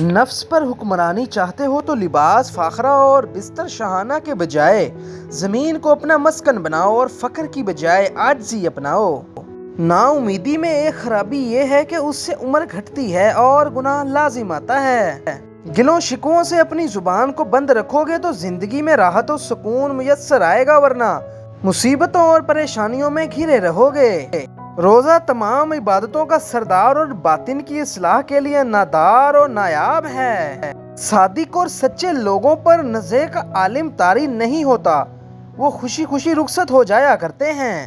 نفس پر حکمرانی چاہتے ہو تو لباس فاخرہ اور بستر شاہانہ کے بجائے زمین کو اپنا مسکن بناؤ اور فقر کی بجائے عاجزی اپناؤ۔ نا امیدی میں ایک خرابی یہ ہے کہ اس سے عمر گھٹتی ہے اور گناہ لازم آتا ہے۔ گلوں شکووں سے اپنی زبان کو بند رکھو گے تو زندگی میں راحت و سکون میسر آئے گا، ورنہ مصیبتوں اور پریشانیوں میں گھرے رہو گے۔ روزہ تمام عبادتوں کا سردار اور باطن کی اصلاح کے لیے نادار و نایاب ہے۔ صادق اور سچے لوگوں پر نزے کا عالم طاری نہیں ہوتا، وہ خوشی خوشی رخصت ہو جایا کرتے ہیں۔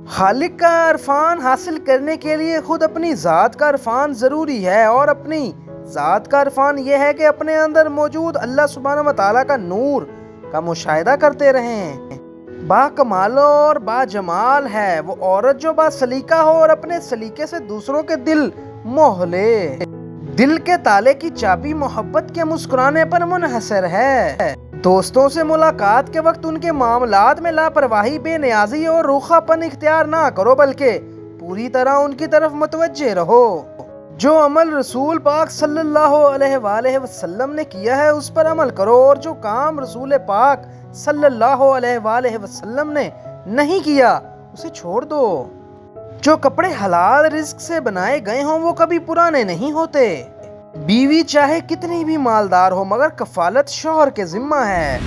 خالق کا عرفان حاصل کرنے کے لیے خود اپنی ذات کا عرفان ضروری ہے، اور اپنی ذات کا عرفان یہ ہے کہ اپنے اندر موجود اللہ سبحانہ و تعالیٰ کا نور کا مشاہدہ کرتے رہیں۔ با کمال اور با جمال ہے وہ عورت جو با سلیقہ ہو اور اپنے سلیقے سے دوسروں کے دل موہ لے۔ دل کے تالے کی چابی محبت کے مسکرانے پر منحصر ہے۔ دوستوں سے ملاقات کے وقت ان کے معاملات میں لاپرواہی، بے نیازی اور روکھا پن اختیار نہ کرو، بلکہ پوری طرح ان کی طرف متوجہ رہو۔ جو عمل رسول پاک صلی اللہ علیہ وآلہ وسلم نے کیا ہے اس پر عمل کرو، اور جو کام رسول پاک صلی اللہ علیہ وآلہ وسلم نے نہیں کیا اسے چھوڑ دو۔ جو کپڑے حلال رزق سے بنائے گئے ہوں وہ کبھی پرانے نہیں ہوتے۔ بیوی چاہے کتنی بھی مالدار ہو مگر کفالت شوہر کے ذمہ ہے۔